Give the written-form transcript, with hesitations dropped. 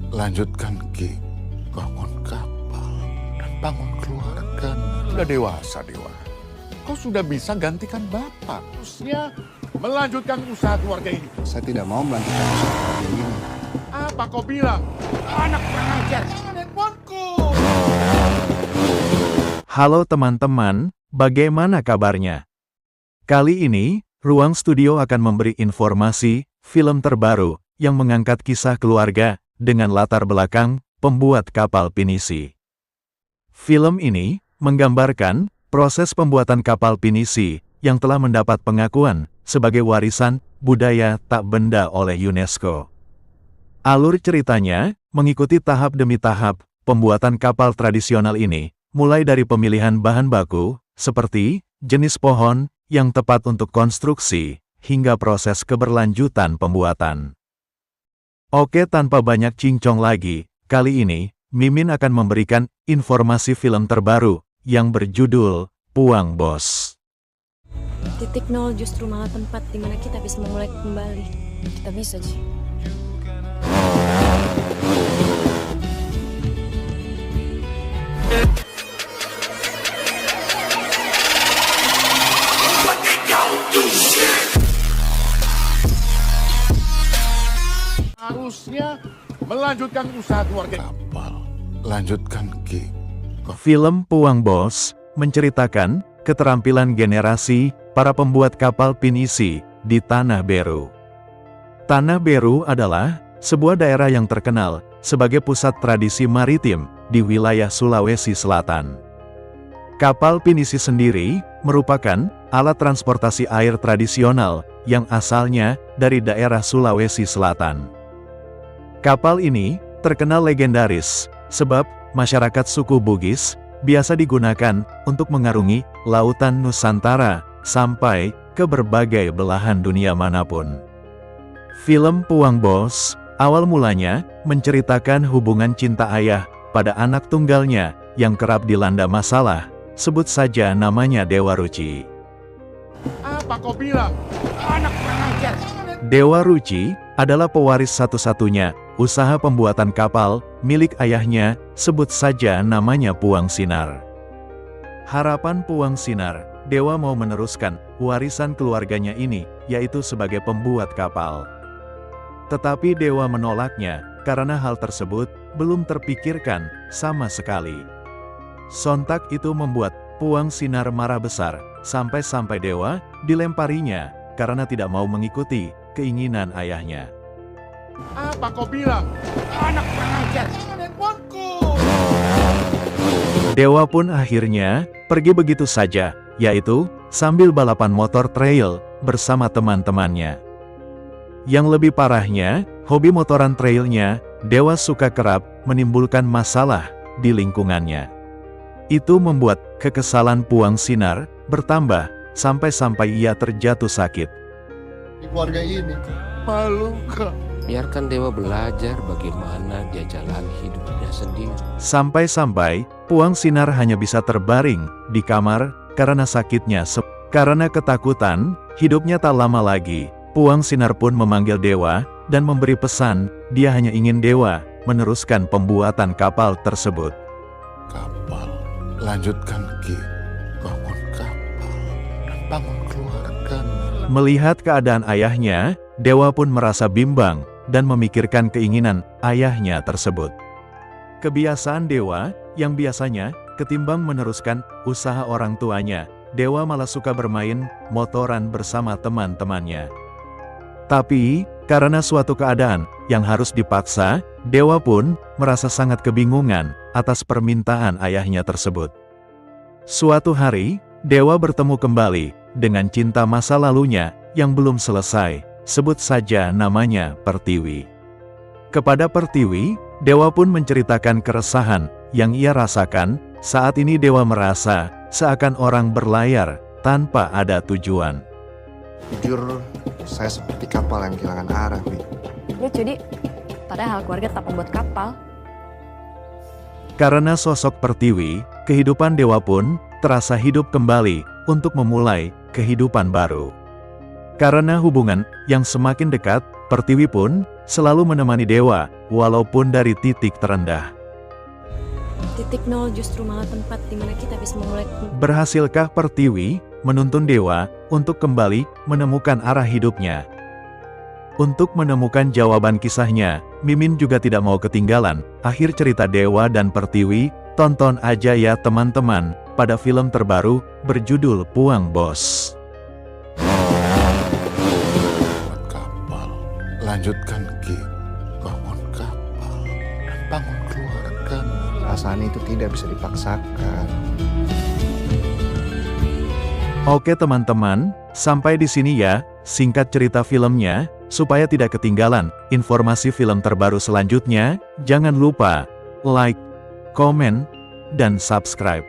Lanjutkan Ki, bangun kapal dan bangun keluarga. Sudah dewasa Dewa, kau sudah bisa gantikan Bapak. Terusnya melanjutkan usaha keluarga ini. Saya tidak mau melanjutkan usaha keluarga ini. Apa kau bilang? Anak kurang ajar. Handphoneku. Halo teman-teman, bagaimana kabarnya? Kali ini, Ruang Studio akan memberi informasi film terbaru yang mengangkat kisah keluarga dengan latar belakang pembuat kapal pinisi. Film ini menggambarkan proses pembuatan kapal pinisi yang telah mendapat pengakuan sebagai warisan budaya tak benda oleh UNESCO. Alur ceritanya mengikuti tahap demi tahap pembuatan kapal tradisional ini, mulai dari pemilihan bahan baku, seperti jenis pohon yang tepat untuk konstruksi, hingga proses keberlanjutan pembuatan. Oke, tanpa banyak cincong lagi, kali ini, Mimin akan memberikan informasi film terbaru yang berjudul Puang Bos. Titik nol justru malah tempat di mana kita bisa memulai kembali. Kita bisa, Ji. Harusnya melanjutkan usaha keluarga. Kapal, lanjutkan Ki. Film Puang Bos menceritakan keterampilan generasi para pembuat kapal pinisi di Tanah Beru. Tanah Beru adalah sebuah daerah yang terkenal sebagai pusat tradisi maritim di wilayah Sulawesi Selatan. Kapal pinisi sendiri merupakan alat transportasi air tradisional yang asalnya dari daerah Sulawesi Selatan. Kapal ini terkenal legendaris sebab masyarakat suku Bugis biasa digunakan untuk mengarungi lautan Nusantara sampai ke berbagai belahan dunia manapun. Film Puang Bos awal mulanya menceritakan hubungan cinta ayah pada anak tunggalnya yang kerap dilanda masalah, sebut saja namanya Dewa Ruci. Apa kau bilang? Anak kurang ajar. Dewa Ruci adalah pewaris satu-satunya usaha pembuatan kapal milik ayahnya, sebut saja namanya Puang Sinar. Harapan Puang Sinar, Dewa mau meneruskan warisan keluarganya ini, yaitu sebagai pembuat kapal. Tetapi Dewa menolaknya, karena hal tersebut belum terpikirkan sama sekali. Sontak itu membuat Puang Sinar marah besar, sampai-sampai Dewa dilemparinya, karena tidak mau mengikuti keinginan ayahnya. Apa kau bilang? Anak kurang ajar. Handphoneku. Dewa pun akhirnya pergi begitu saja, yaitu sambil balapan motor trail bersama teman-temannya. Yang lebih parahnya, hobi motoran trailnya, Dewa suka kerap menimbulkan masalah di lingkungannya. Itu membuat kekesalan Puang Sinar bertambah, sampai-sampai ia terjatuh sakit. Di keluarga ini, Malu kak. Biarkan Dewa belajar bagaimana dia jalani hidupnya sendiri. Sampai-sampai, Puang Sinar hanya bisa terbaring di kamar karena sakitnya. Karena ketakutan, hidupnya tak lama lagi. Puang Sinar pun memanggil Dewa dan memberi pesan, dia hanya ingin Dewa meneruskan pembuatan kapal tersebut. Kapal, lanjutkan Ki. Bangun kapal dan bangun keluarga. Melihat keadaan ayahnya, Dewa pun merasa bimbang dan memikirkan keinginan ayahnya tersebut. Kebiasaan Dewa, yang biasanya ketimbang meneruskan usaha orang tuanya, Dewa malah suka bermain motoran bersama teman-temannya. Tapi, karena suatu keadaan yang harus dipaksa, Dewa pun merasa sangat kebingungan atas permintaan ayahnya tersebut. Suatu hari, Dewa bertemu kembali dengan cinta masa lalunya yang belum selesai, sebut saja namanya Pertiwi. Kepada Pertiwi, Dewa pun menceritakan keresahan yang ia rasakan. Saat ini Dewa merasa seakan orang berlayar tanpa ada tujuan. jujur saya seperti kapal yang kehilangan arah, Wi. Ya, jadi padahal keluarga tak membuat kapal. Karena sosok Pertiwi, kehidupan Dewa pun terasa hidup kembali untuk memulai kehidupan baru. Karena hubungan yang semakin dekat, Pertiwi pun selalu menemani Dewa, walaupun dari titik terendah. Titik nol justru malah tempat di mana kita bisa memulai. Berhasilkah Pertiwi menuntun Dewa untuk kembali menemukan arah hidupnya? Untuk menemukan jawaban kisahnya, Mimin juga tidak mau ketinggalan akhir cerita Dewa dan Pertiwi. Tonton aja ya teman-teman pada film terbaru berjudul Puang Bos. Buat kapal, lanjutkan Ki. Bangun kapal dan bangun keluarga. Perasaan itu tidak bisa dipaksakan. Oke teman-teman, sampai di sini ya, singkat cerita filmnya. Supaya tidak ketinggalan informasi film terbaru selanjutnya, jangan lupa like, komen, dan subscribe.